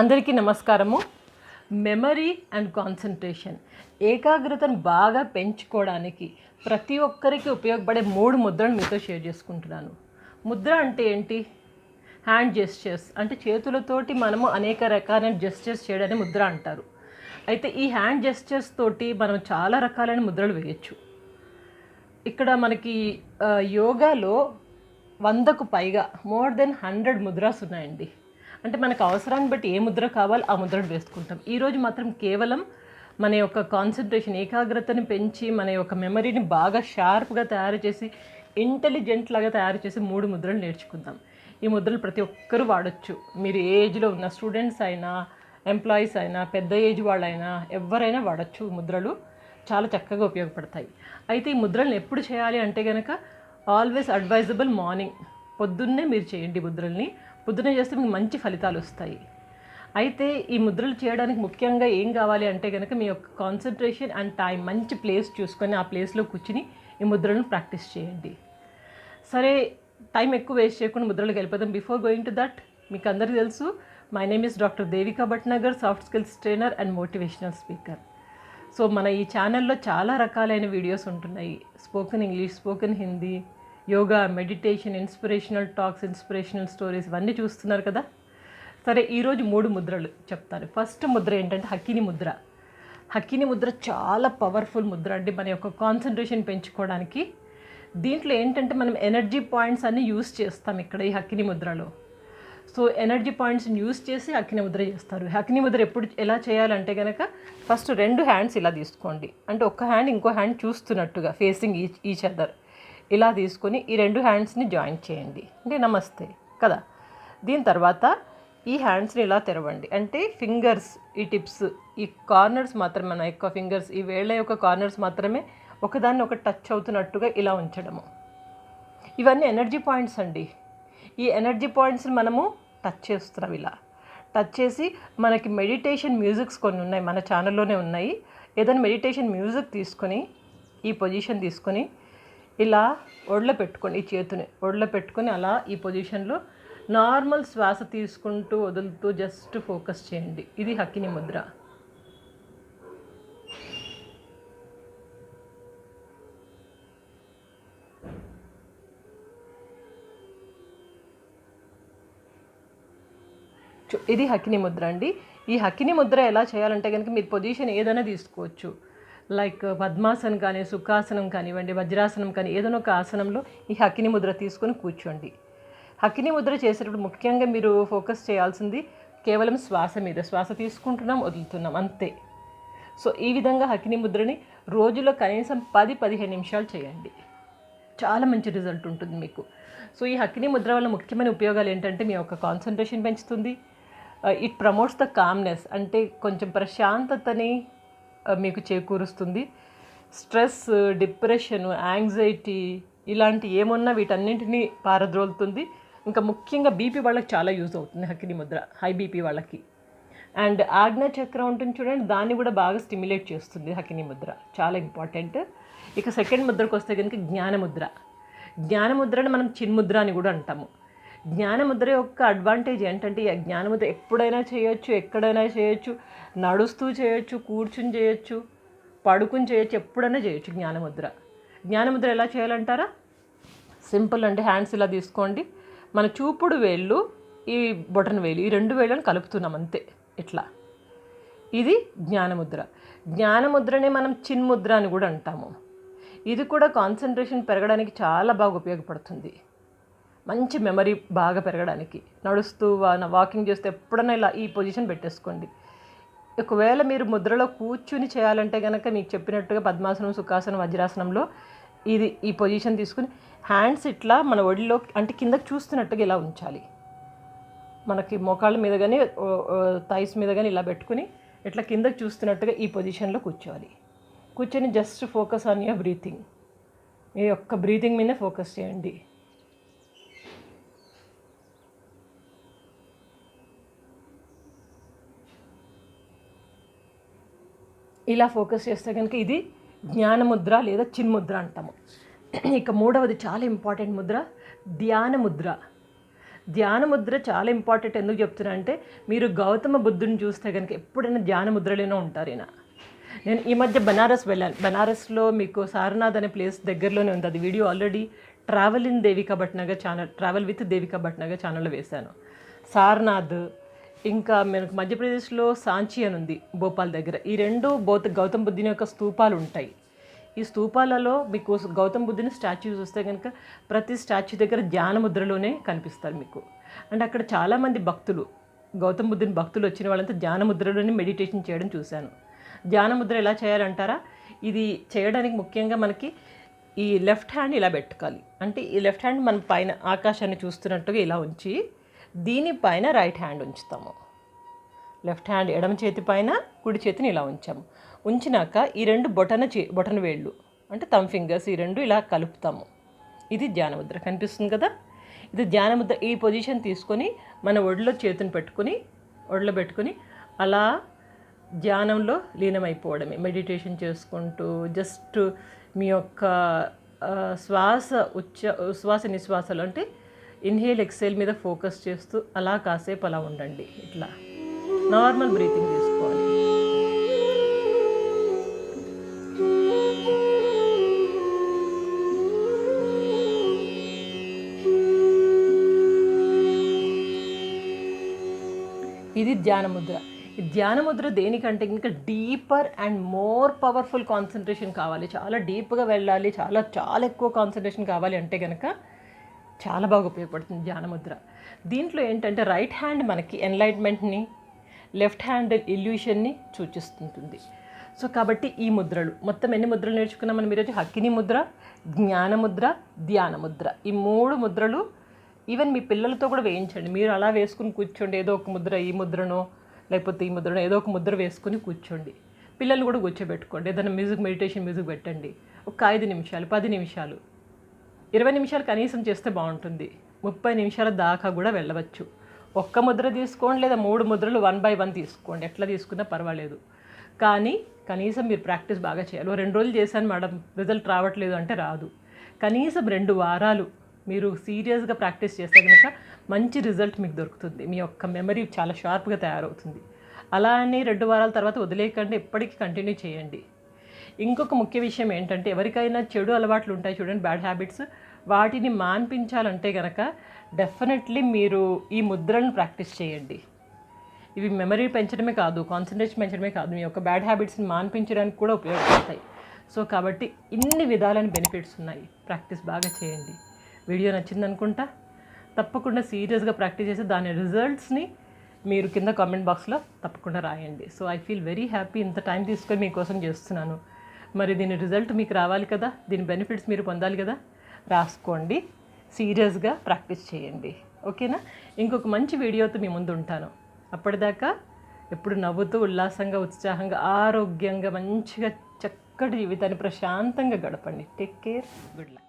అందరికీ నమస్కారము. Memory and concentration, ఏకాగ్రతను బాగా పెంచుకోవడానికి ప్రతి ఒక్కరికి ఉపయోగపడే 3 ముద్రలు మీతో షేర్ చేసుకుంటున్నాను. ముద్ర అంటే ఏంటి? హ్యాండ్ జెస్చర్స్, అంటే చేతులతోటి మనము అనేక రకాలైన జెస్చర్స్ చేయడాన్ని ముద్ర అంటారు. అయితే ఈ హ్యాండ్ జెస్చర్స్ తోటి మనం చాలా రకాలైన ముద్రలు వేయచ్చు. ఇక్కడ మనకి యోగాలో 100కు పైగా మోర్ దెన్ 100 ముద్రాస్ ఉన్నాయండి. అంటే మనకు అవసరాన్ని బట్టి ఏ ముద్ర కావాలో ఆ ముద్రను వేసుకుంటాం. ఈరోజు మాత్రం కేవలం మన యొక్క కాన్సన్ట్రేషన్, ఏకాగ్రతని పెంచి మన యొక్క మెమరీని బాగా షార్ప్గా తయారు చేసి ఇంటెలిజెంట్ లాగా తయారు చేసి 3 ముద్రలు నేర్చుకుందాం. ఈ ముద్రలు ప్రతి ఒక్కరూ వాడచ్చు. మీరు ఏ ఏజ్లో ఉన్న స్టూడెంట్స్ అయినా, ఎంప్లాయీస్ అయినా, పెద్ద ఏజ్ వాళ్ళైనా ఎవరైనా వాడచ్చు. ముద్రలు చాలా చక్కగా ఉపయోగపడతాయి. అయితే ఈ ముద్రలను ఎప్పుడు చేయాలి అంటే కనుక ఆల్వేస్ అడ్వైజబుల్ మార్నింగ్, పొద్దున్నే మీరు చేయండి. ముద్రల్ని పొద్దున్నే చేస్తే మీకు మంచి ఫలితాలు వస్తాయి. అయితే ఈ ముద్రలు చేయడానికి ముఖ్యంగా ఏం కావాలి అంటే కనుక మీ యొక్క కాన్సన్ట్రేషన్ అండ్ టైం, మంచి ప్లేస్ చూసుకొని ఆ ప్లేస్లో కూర్చుని ఈ ముద్రలను ప్రాక్టీస్ చేయండి. సరే, టైం ఎక్కువ వేస్ట్ చేయకుండా ముద్రలకు వెళ్ళిపోదాం. బిఫోర్ గోయింగ్ టు దట్, మీకు అందరికీ తెలుసు, my name is doctor Devika Bhatnagar, soft skills trainer and motivational speaker. So మన ఈ ఛానల్లో చాలా రకాలైన వీడియోస్ ఉంటున్నాయి. Spoken English, spoken Hindi, yoga, meditation, inspirational talks, inspirational stories ఇవన్నీ చూస్తున్నారు కదా. సరే, ఈరోజు 3 ముద్రలు చెప్తాను. ఫస్ట్ ముద్ర ఏంటంటే హకిని ముద్ర. హకిని ముద్ర చాలా పవర్ఫుల్ ముద్ర అండి మన యొక్క కాన్సన్ట్రేషన్ పెంచుకోవడానికి. దీంట్లో ఏంటంటే మనం ఎనర్జీ పాయింట్స్ అన్నీ యూస్ చేస్తాం ఇక్కడ ఈ హకిని ముద్రలో. సో ఎనర్జీ పాయింట్స్ని యూస్ చేసి హకిని ముద్ర చేస్తారు. హకిని ముద్ర ఎప్పుడు ఎలా చేయాలంటే కనుక ఫస్ట్ 2 హ్యాండ్స్ ఇలా తీసుకోండి. అంటే ఒక హ్యాండ్ ఇంకో హ్యాండ్ చూస్తున్నట్టుగా ఫేసింగ్ ఈచ్ అదర్ ఇలా తీసుకొని ఈ 2 హ్యాండ్స్ని జాయిన్ చేయండి. అంటే నమస్తే కదా. దీని తర్వాత ఈ హ్యాండ్స్ని ఇలా తెరవండి. అంటే ఫింగర్స్, ఈ టిప్స్, ఈ కార్నర్స్ మాత్రమే, మన యొక్క ఫింగర్స్, ఈ వేళ్ళ యొక్క కార్నర్స్ మాత్రమే ఒకదాన్ని ఒక టచ్ అవుతున్నట్టుగా ఇలా ఉంచడము. ఇవన్నీ ఎనర్జీ పాయింట్స్ అండి. ఈ ఎనర్జీ పాయింట్స్ని మనము టచ్ చేస్తున్నాం. ఇలా టచ్ చేసి మనకి మెడిటేషన్ మ్యూజిక్స్ కొన్ని ఉన్నాయి, మన ఛానల్లోనే ఉన్నాయి. ఏదైనా మెడిటేషన్ మ్యూజిక్ తీసుకొని ఈ పొజిషన్ తీసుకొని ఇలా ఒళ్ళో పెట్టుకోండి. ఈ చేతిని ఒళ్ళో పెట్టుకొని అలా ఈ పొజిషన్లో నార్మల్ శ్వాస తీసుకుంటూ వదులుతూ జస్ట్ ఫోకస్ చేయండి. ఇది హకిని ముద్ర. ఇది హకిని ముద్ర అండి. ఈ హకిని ముద్ర ఎలా చేయాలంటే కనుక మీరు పొజిషన్ ఏదైనా తీసుకోవచ్చు. లైక్ పద్మాసనం కానీ, సుఖాసనం కానివ్వండి, వజ్రాసనం కానీ, ఏదైనా ఒక ఆసనంలో ఈ హకిని ముద్ర తీసుకొని కూర్చోండి. హకిని ముద్ర చేసేటప్పుడు ముఖ్యంగా మీరు ఫోకస్ చేయాల్సింది కేవలం శ్వాస మీద. శ్వాస తీసుకుంటున్నాం, వదులుతున్నాం, అంతే. సో ఈ విధంగా హకిని ముద్రని రోజులో కనీసం 10-15 నిమిషాలు చేయండి. చాలా మంచి రిజల్ట్ ఉంటుంది మీకు. సో ఈ హకిని ముద్ర వల్ల ముఖ్యమైన ఉపయోగాలు ఏంటంటే మీ యొక్క కాన్సన్ట్రేషన్ పెంచుతుంది. ఇట్ ప్రమోట్స్ ద కామ్నెస్, అంటే కొంచెం ప్రశాంతతని మీకు చేకూరుస్తుంది. స్ట్రెస్, డిప్రెషన్, యాంగ్జైటీ ఇలాంటి ఏమున్నా వీటన్నింటినీ పారద్రోలుతుంది. ఇంకా ముఖ్యంగా బీపీ వాళ్ళకి చాలా యూజ్ అవుతుంది హకిని ముద్ర, హై బీపీ వాళ్ళకి. అండ్ ఆజ్ఞా చక్రం ఉంటుంది చూడండి, దాన్ని కూడా బాగా స్టిమ్యులేట్ చేస్తుంది హకిని ముద్ర, చాలా ఇంపార్టెంట్. ఇక సెకండ్ ముద్రకు వస్తే కనుక జ్ఞానముద్ర. జ్ఞానముద్రని మనం చిన్ముద్ర అని కూడా అంటాము. జ్ఞానముద్ర యొక్క అడ్వాంటేజ్ ఏంటంటే ఈ జ్ఞానముద్ర ఎప్పుడైనా చేయొచ్చు, ఎక్కడైనా చేయొచ్చు, నడుస్తూ చేయొచ్చు, కూర్చుని చేయొచ్చు, పడుకుని చేయొచ్చు, ఎప్పుడైనా చేయొచ్చు జ్ఞానముద్ర. జ్ఞానముద్ర ఎలా చేయాలంటారా? సింపుల్ అండి. హ్యాండ్స్ ఇలా తీసుకోండి. మన చూపుడు వేళ్ళు, ఈ బొటన వేలు, ఈ 2 వేళ్ళని కలుపుతున్నాం అంతే, ఇట్లా. ఇది జ్ఞానముద్ర. జ్ఞానముద్రనే మనం చిన్ముద్ర అని కూడా అంటాము. ఇది కూడా కాన్సన్ట్రేషన్ పెరగడానికి చాలా బాగా ఉపయోగపడుతుంది. మంచి మెమరీ బాగా పెరగడానికి. నడుస్తూ వాకింగ్ చేస్తే ఎప్పుడైనా ఇలా ఈ పొజిషన్ పెట్టేసుకోండి. ఒకవేళ మీరు ముద్రలో కూర్చుని చేయాలంటే కనుక మీకు చెప్పినట్టుగా పద్మాసనం, సుఖాసనం, వజ్రాసనంలో ఈ పొజిషన్ తీసుకుని హ్యాండ్స్ ఇట్లా మన ఒడిలో, అంటే కిందకి చూస్తున్నట్టుగా ఇలా ఉంచాలి. మనకి మోకాళ్ళ మీద కానీ థైస్ మీద కానీ ఇలా పెట్టుకుని ఇట్లా కిందకి చూస్తున్నట్టుగా ఈ పొజిషన్లో కూర్చోవాలి. కూర్చొని just focus on your breathing. మీ యొక్క బ్రీతింగ్ మీదే ఫోకస్ చేయండి. ఇలా ఫోకస్ చేస్తే కనుక ఇది జ్ఞానముద్ర లేదా చిన్ముద్ర అంటాము. ఇక 3వది చాలా ఇంపార్టెంట్ ముద్ర, ధ్యాన ముద్ర. ధ్యాన ముద్ర చాలా ఇంపార్టెంట్. ఎందుకు చెప్తున్నా అంటే మీరు గౌతమ బుద్ధుని చూస్తే కనుక ఎప్పుడైనా ధ్యాన ముద్రలోనే ఉంటారు ఈయన. నేను ఈ మధ్య బనారస్ వెళ్ళాను. బనారస్లో మీకు సారనాథ్ అనే ప్లేస్ దగ్గరలోనే ఉంది. అది video already travel with Devika Bhatnagar ఛానల్లో వేశాను. సారనాథ్, ఇంకా మనకు మధ్యప్రదేశ్లో సాంచి అని ఉంది భోపాల్ దగ్గర. ఈ రెండు గౌతమ బుద్ధుని యొక్క స్తూపాలు ఉంటాయి. ఈ స్తూపాలలో మీకు గౌతమ బుద్ధుని స్టాచ్యూస్ వస్తే కనుక ప్రతి స్టాచ్యూ దగ్గర ధ్యాన ముద్రలోనే కనిపిస్తారు మీకు. అంటే అక్కడ చాలామంది భక్తులు, గౌతమ బుద్ధుని భక్తులు వచ్చిన వాళ్ళంతా ధ్యాన ముద్రలోనే మెడిటేషన్ చేయడం చూశాను. ధ్యాన ముద్ర ఎలా చేయాలంటారా? ఇది చేయడానికి ముఖ్యంగా మనకి ఈ లెఫ్ట్ హ్యాండ్ ఇలా పెట్టుకోవాలి. అంటే ఈ లెఫ్ట్ హ్యాండ్ మన పైన ఆకాశాన్ని చూస్తున్నట్టుగా ఇలా ఉంచి దీనిపైన రైట్ హ్యాండ్ ఉంచుతాము. లెఫ్ట్ హ్యాండ్ ఎడమ చేతి పైన, కుడి చేతిని ఇలా ఉంచాము. ఉంచినాక ఈ రెండు బొటన వేళ్ళు అంటే థంబ్ ఫింగర్స్ ఈ రెండు ఇలా కలుపుతాము. ఇది ధ్యానముద్ర. కనిపిస్తుంది కదా? ఇది ధ్యానముద్ర. ఈ పొజిషన్ తీసుకొని మన ఒడిలో చేతిని పెట్టుకొని అలా ధ్యానంలో లీనమైపోవడమే. మెడిటేషన్ చేసుకుంటూ జస్ట్ మీ యొక్క ఉచ్ఛ్వాస నిశ్వాసాలు అంటే ఇన్హేల్ ఎక్సేల్ మీద ఫోకస్ చేస్తూ అలా కాసేపు అలా ఉండండి. ఇట్లా నార్మల్ బ్రీతింగ్ తీసుకోవాలి. ఇది ధ్యానముద్ర. ఈ ధ్యానముద్ర దేనికంటే ఇంకా deeper and more powerful concentration కావాలి, చాలా డీప్గా వెళ్ళాలి, చాలా చాలా ఎక్కువ కాన్సన్ట్రేషన్ కావాలి అంటే కనుక చాలా బాగా ఉపయోగపడుతుంది ధ్యానముద్ర. దీంట్లో ఏంటంటే రైట్ హ్యాండ్ మనకి ఎన్లైట్మెంట్ని, లెఫ్ట్ హ్యాండ్ ఇల్యూషన్ని సూచిస్తుంటుంది. సో కాబట్టి ఈ ముద్రలు మొత్తం ఎన్ని ముద్రలు నేర్చుకున్నాం మనం ఈరోజు? అగ్ని ముద్ర, జ్ఞానముద్ర, ధ్యానముద్ర. ఈ 3 ముద్రలు ఈవెన్ మీ పిల్లలతో కూడా వేయించండి. మీరు అలా వేసుకుని కూర్చోండి. ఏదో ఒక ముద్ర, ఈ ముద్రనో లేకపోతే ఈ ముద్రనో ఏదో ఒక ముద్ర వేసుకుని కూర్చోండి. పిల్లలు కూడా కూర్చోబెట్టుకోండి. ఏదైనా మెడిటేషన్ మ్యూజిక్ పెట్టండి. ఒక 5 నిమిషాలు, 10 నిమిషాలు, 20 నిమిషాలు కనీసం చేస్తే బాగుంటుంది. 30 నిమిషాల దాకా కూడా వెళ్ళవచ్చు. ఒక్క ముద్ర తీసుకోండి లేదా 3 ముద్రలు 1 by 1 తీసుకోండి. ఎట్లా తీసుకున్నా పర్వాలేదు. కానీ కనీసం మీరు ప్రాక్టీస్ బాగా చేయాలి. 2 రోజులు చేశాను మేడం, రిజల్ట్ రావట్లేదు అంటే రాదు. కనీసం 2 వారాలు మీరు సీరియస్గా ప్రాక్టీస్ చేస్తే కనుక మంచి రిజల్ట్ మీకు దొరుకుతుంది. మీ యొక్క మెమరీ చాలా షార్ప్గా తయారవుతుంది. అలా అని 2 వారాల తర్వాత వదిలేయకండి, ఎప్పటికీ కంటిన్యూ చేయండి. ఇంకొక ముఖ్య విషయం ఏంటంటే ఎవరికైనా చెడు అలవాట్లు ఉంటాయి చూడండి, బ్యాడ్ హ్యాబిట్స్, వాటిని మాన్పించాలంటే కనుక డెఫినెట్లీ మీరు ఈ ముద్రలను ప్రాక్టీస్ చేయండి. ఇవి మెమరీ పెంచడమే కాదు, కాన్సన్ట్రేషన్ పెంచడమే కాదు, మీ యొక్క బ్యాడ్ హ్యాబిట్స్ని మాన్పించడానికి కూడా ఉపయోగపడతాయి. సో కాబట్టి ఇన్ని విధాలైన బెనిఫిట్స్ ఉన్నాయి. ప్రాక్టీస్ బాగా చేయండి. వీడియో నచ్చిందనుకుంటా. తప్పకుండా సీరియస్గా ప్రాక్టీస్ చేసి దాని రిజల్ట్స్ని మీరు కింద కామెంట్ బాక్స్లో తప్పకుండా రాయండి. So I feel very happy. ఇంత టైం తీసుకొని మీకోసం చేస్తున్నాను. మరి దీని రిజల్ట్ మీకు రావాలి కదా, దీని బెనిఫిట్స్ మీరు పొందాలి కదా. రాసుకోండి, సీరియస్గా ప్రాక్టీస్ చేయండి. ఓకేనా? ఇంకొక మంచి వీడియోతో మీ ముందు ఉంటాను. అప్పటిదాకా ఎప్పుడు నవ్వుతూ, ఉల్లాసంగా, ఉత్సాహంగా, ఆరోగ్యంగా, మంచిగా చక్కటి జీవితాన్ని ప్రశాంతంగా గడపండి. Take care. Good luck.